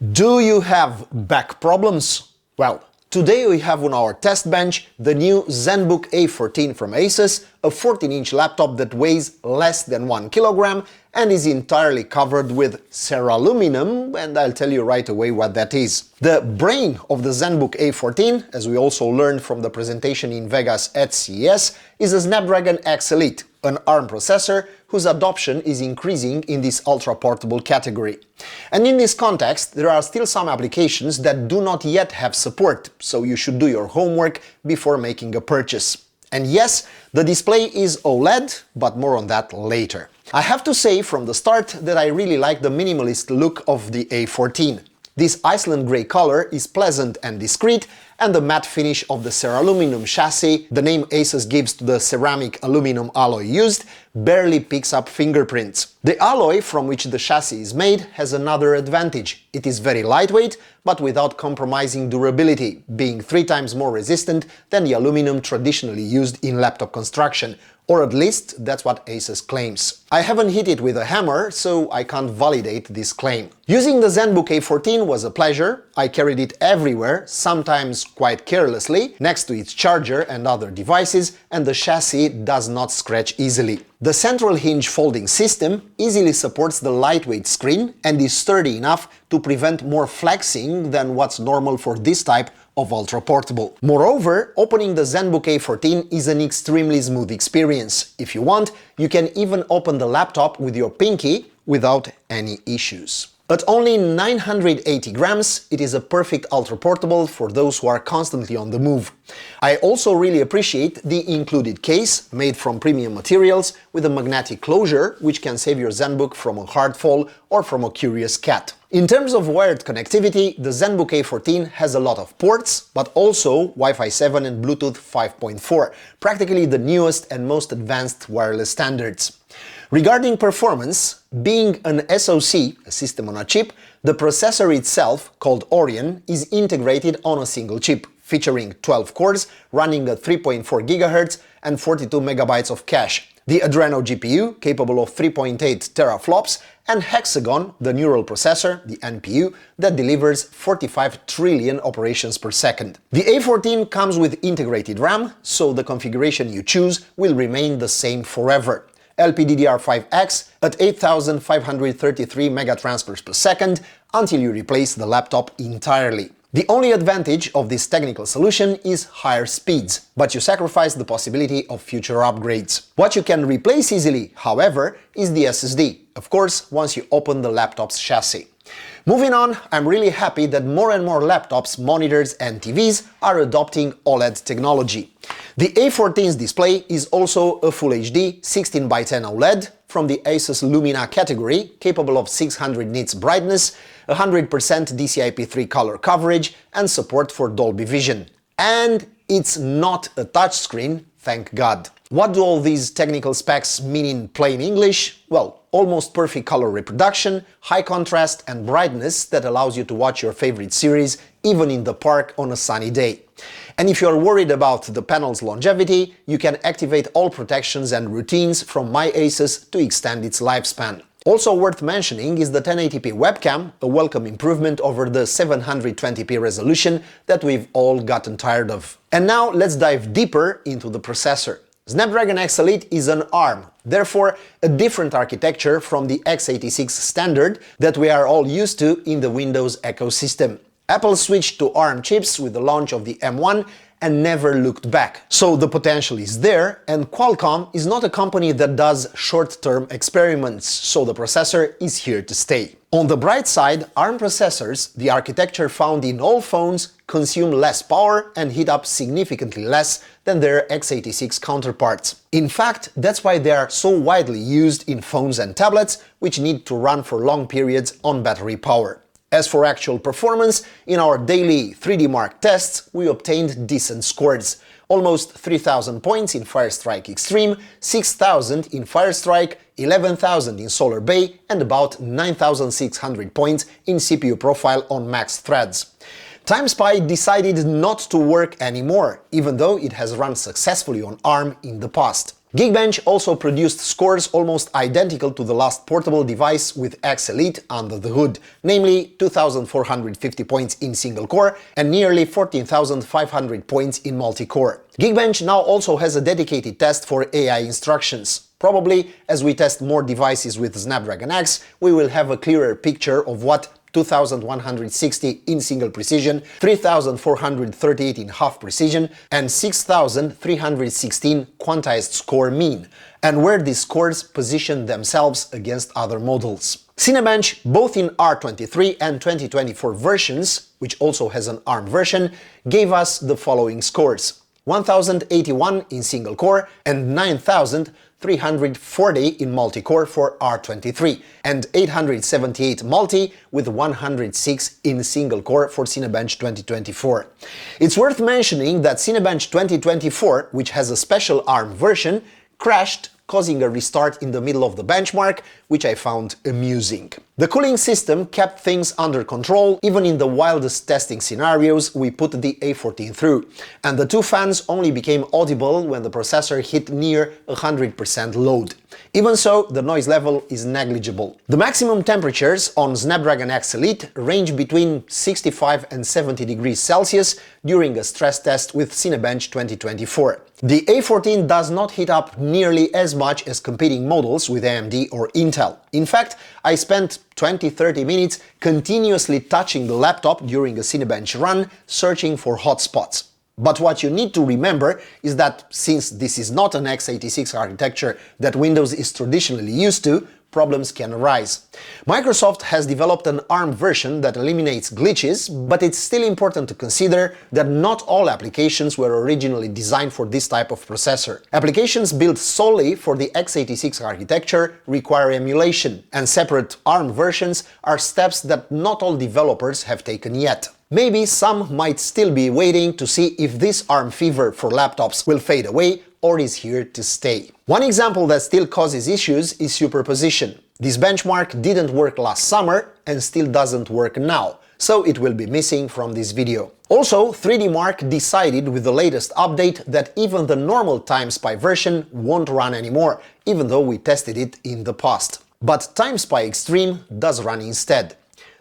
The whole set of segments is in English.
Do you have back problems? Well, today we have on our test bench the new Zenbook A14 from Asus, a 14-inch laptop that weighs less than 1 kilogram and is entirely covered with ceraluminum, and I'll tell you right away what that is. The brain of the Zenbook A14, as we also learned from the presentation in Vegas at CES, is a Snapdragon X Elite, an ARM processor whose adoption is increasing in this ultra-portable category. And in this context, there are still some applications that do not yet have support, so you should do your homework before making a purchase. And yes, the display is OLED, but more on that later. I have to say from the start that I really like the minimalist look of the A14. This Iceland grey color is pleasant and discreet, and the matte finish of the ceraluminum chassis, the name Asus gives to the ceramic aluminum alloy used, barely picks up fingerprints. The alloy from which the chassis is made has another advantage. It is very lightweight, but without compromising durability, being 3 times more resistant than the aluminum traditionally used in laptop construction. Or at least that's what Asus claims. I haven't hit it with a hammer, so I can't validate this claim. Using the Zenbook A14 was a pleasure. I carried it everywhere, sometimes quite carelessly, next to its charger and other devices, and the chassis does not scratch easily. The central hinge folding system easily supports the lightweight screen and is sturdy enough to prevent more flexing than what's normal for this type of ultra-portable. Moreover, opening the Zenbook A14 is an extremely smooth experience. If you want, you can even open the laptop with your pinky without any issues. At only 980 grams, it is a perfect ultra-portable for those who are constantly on the move. I also really appreciate the included case, made from premium materials, with a magnetic closure, which can save your Zenbook from a hard fall or from a curious cat. In terms of wired connectivity, the Zenbook A14 has a lot of ports, but also Wi-Fi 7 and Bluetooth 5.4, practically the newest and most advanced wireless standards. Regarding performance, being an SoC, a system on a chip, the processor itself, called Orion, is integrated on a single chip, featuring 12 cores, running at 3.4 GHz and 42 MB of cache. The Adreno GPU, capable of 3.8 teraflops, and Hexagon, the neural processor, the NPU, that delivers 45 trillion operations per second. The A14 comes with integrated RAM, so the configuration you choose will remain the same forever. LPDDR5X at 8533 megatransfers per second until you replace the laptop entirely. The only advantage of this technical solution is higher speeds, but you sacrifice the possibility of future upgrades. What you can replace easily, however, is the SSD, of course, once you open the laptop's chassis. Moving on, I'm really happy that more and more laptops, monitors and TVs are adopting OLED technology. The A14's display is also a Full HD 16:10 OLED from the Asus Lumina category, capable of 600 nits brightness, 100% DCI-P3 color coverage and support for Dolby Vision. And it's not a touchscreen, thank God. What do all these technical specs mean in plain English? Well, almost perfect color reproduction, high contrast and brightness that allows you to watch your favorite series even in the park on a sunny day. And if you're worried about the panel's longevity, you can activate all protections and routines from My Asus to extend its lifespan. Also worth mentioning is the 1080p webcam, a welcome improvement over the 720p resolution that we've all gotten tired of. And now let's dive deeper into the processor. Snapdragon X Elite is an ARM, therefore a different architecture from the x86 standard that we are all used to in the Windows ecosystem. Apple switched to ARM chips with the launch of the M1 and never looked back. So the potential is there, and Qualcomm is not a company that does short-term experiments, so the processor is here to stay. On the bright side, ARM processors, the architecture found in all phones, consume less power and heat up significantly less than their x86 counterparts. In fact, that's why they are so widely used in phones and tablets, which need to run for long periods on battery power. As for actual performance, in our daily 3D Mark tests, we obtained decent scores. Almost 3000 points in Firestrike Extreme, 6000 in Firestrike, 11,000 in Solar Bay, and about 9600 points in CPU Profile on max threads. TimeSpy decided not to work anymore, even though it has run successfully on ARM in the past. Geekbench also produced scores almost identical to the last portable device with X Elite under the hood, namely 2,450 points in single-core and nearly 14,500 points in multi-core. Geekbench now also has a dedicated test for AI instructions. Probably, as we test more devices with Snapdragon X, we will have a clearer picture of what 2,160 in single precision, 3,438 in half precision, and 6,316 quantized score mean, and where these scores position themselves against other models. Cinebench, both in R23 and 2024 versions, which also has an ARM version, gave us the following scores: 1,081 in single core and 9,340 in multi-core for R23, and 878 multi with 106 in single core for Cinebench 2024. It's worth mentioning that Cinebench 2024, which has a special ARM version, crashed, causing a restart in the middle of the benchmark, which I found amusing. The cooling system kept things under control even in the wildest testing scenarios we put the A14 through, and the two fans only became audible when the processor hit near 100% load. Even so, the noise level is negligible. The maximum temperatures on Snapdragon X Elite range between 65 and 70 degrees Celsius during a stress test with Cinebench 2024. The A14 does not heat up nearly as much as competing models with AMD or Intel. In fact, I spent 20-30 minutes continuously touching the laptop during a Cinebench run, searching for hotspots. But what you need to remember is that since this is not an x86 architecture that Windows is traditionally used to, problems can arise. Microsoft has developed an ARM version that eliminates glitches, but it's still important to consider that not all applications were originally designed for this type of processor. Applications built solely for the x86 architecture require emulation, and separate ARM versions are steps that not all developers have taken yet. Maybe some might still be waiting to see if this ARM fever for laptops will fade away or is here to stay. One example that still causes issues is superposition. This benchmark didn't work last summer and still doesn't work now, so it will be missing from this video. Also, 3D Mark decided with the latest update that even the normal TimeSpy version won't run anymore, even though we tested it in the past. But TimeSpy Extreme does run instead.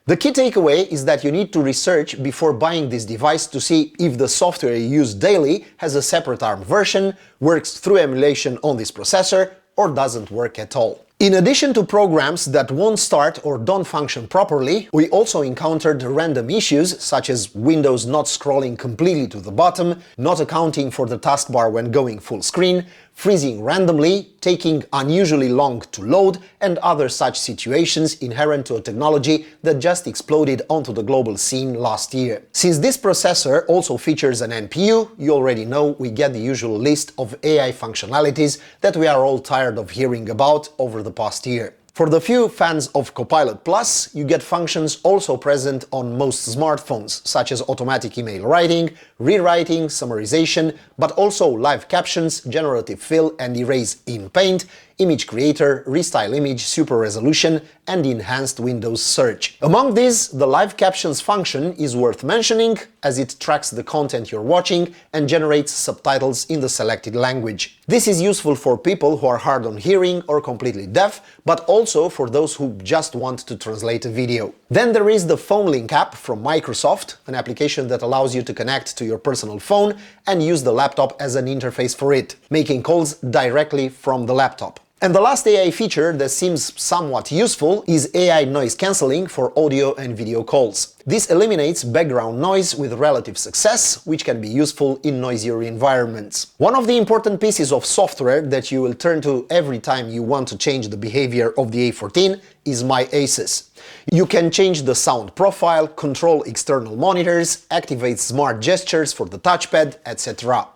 The key takeaway is that you need to research before buying this device to see if the software you use daily has a separate ARM version, works through emulation on this processor, or doesn't work at all. In addition to programs that won't start or don't function properly, we also encountered random issues such as Windows not scrolling completely to the bottom, not accounting for the taskbar when going full screen, freezing randomly, taking unusually long to load, and other such situations inherent to a technology that just exploded onto the global scene last year. Since this processor also features an NPU, you already know we get the usual list of AI functionalities that we are all tired of hearing about over the past year. For the few fans of Copilot Plus, you get functions also present on most smartphones, such as automatic email writing, rewriting, summarization, but also live captions, generative fill and erase in Paint, image creator, restyle image, super resolution, and enhanced Windows search. Among these, the live captions function is worth mentioning, as it tracks the content you're watching and generates subtitles in the selected language. This is useful for people who are hard on hearing or completely deaf, but also for those who just want to translate a video. Then there is the Phone Link app from Microsoft, an application that allows you to connect to your personal phone and use the laptop as an interface for it, making calls directly from the laptop. And the last AI feature that seems somewhat useful is AI noise cancelling for audio and video calls. This eliminates background noise with relative success, which can be useful in noisier environments. One of the important pieces of software that you will turn to every time you want to change the behavior of the A14 is My Asus. You can change the sound profile, control external monitors, activate smart gestures for the touchpad, etc.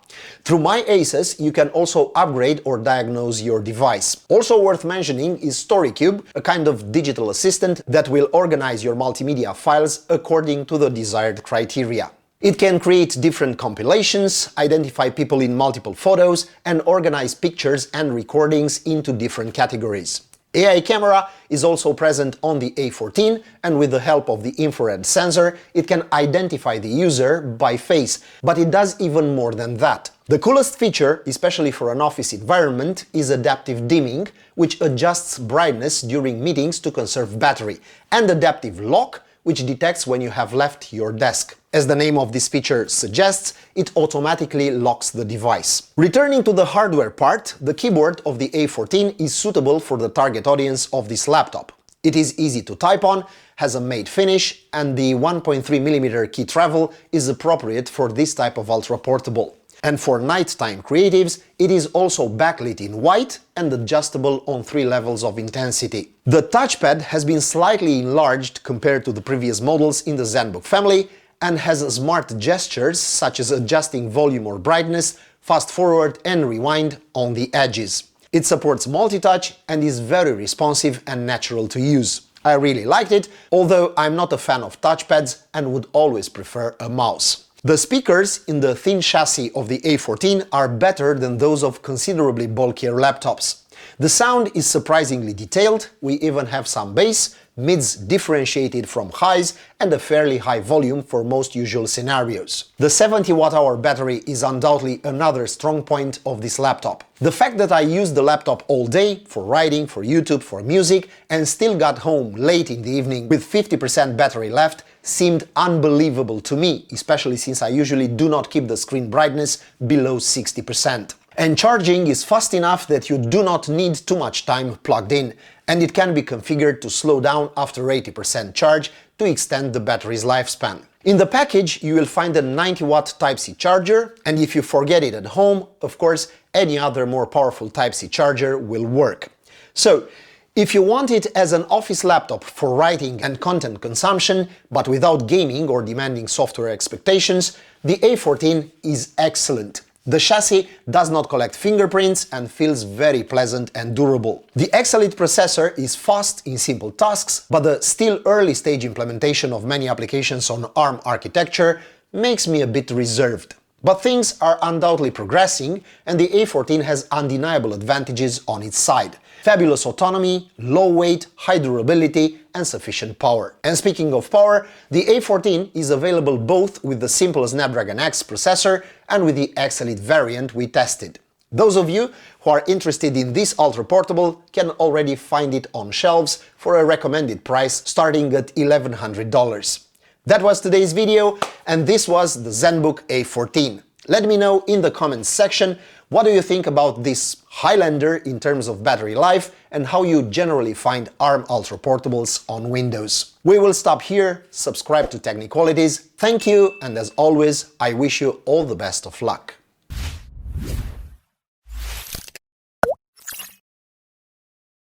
Through My Asus, you can also upgrade or diagnose your device. Also worth mentioning is StoryCube, a kind of digital assistant that will organize your multimedia files according to the desired criteria. It can create different compilations, identify people in multiple photos, and organize pictures and recordings into different categories. AI camera is also present on the A14, and with the help of the infrared sensor, it can identify the user by face, but it does even more than that. The coolest feature, especially for an office environment, is adaptive dimming, which adjusts brightness during meetings to conserve battery, and adaptive lock, which detects when you have left your desk. As the name of this feature suggests, it automatically locks the device. Returning to the hardware part, the keyboard of the A14 is suitable for the target audience of this laptop. It is easy to type on, has a matte finish, and the 1.3mm key travel is appropriate for this type of ultra-portable. And for nighttime creatives, it is also backlit in white and adjustable on 3 levels of intensity. The touchpad has been slightly enlarged compared to the previous models in the Zenbook family and has smart gestures such as adjusting volume or brightness, fast forward and rewind on the edges. It supports multi-touch and is very responsive and natural to use. I really liked it, although I'm not a fan of touchpads and would always prefer a mouse. The speakers in the thin chassis of the A14 are better than those of considerably bulkier laptops. The sound is surprisingly detailed, we even have some bass, mids differentiated from highs, and a fairly high volume for most usual scenarios. The 70 Wh battery is undoubtedly another strong point of this laptop. The fact that I used the laptop all day, for writing, for YouTube, for music, and still got home late in the evening with 50% battery left seemed unbelievable to me, especially since I usually do not keep the screen brightness below 60%. And charging is fast enough that you do not need too much time plugged in, and it can be configured to slow down after 80% charge to extend the battery's lifespan. In the package you will find a 90-watt Type-C charger, and if you forget it at home, of course, any other more powerful Type-C charger will work. So, if you want it as an office laptop for writing and content consumption, but without gaming or demanding software expectations, the A14 is excellent. The chassis does not collect fingerprints and feels very pleasant and durable. The X Elite processor is fast in simple tasks, but the still early stage implementation of many applications on ARM architecture makes me a bit reserved. But things are undoubtedly progressing, and the A14 has undeniable advantages on its side. Fabulous autonomy, low weight, high durability, and sufficient power. And speaking of power, the A14 is available both with the simple Snapdragon X processor and with the X Elite variant we tested. Those of you who are interested in this ultra-portable can already find it on shelves for a recommended price starting at $1,100. That was today's video, and this was the Zenbook A14. Let me know in the comments section what do you think about this Highlander in terms of battery life and how you generally find ARM Ultra Portables on Windows. We will stop here, subscribe to Techniqualities, thank you, and as always, I wish you all the best of luck.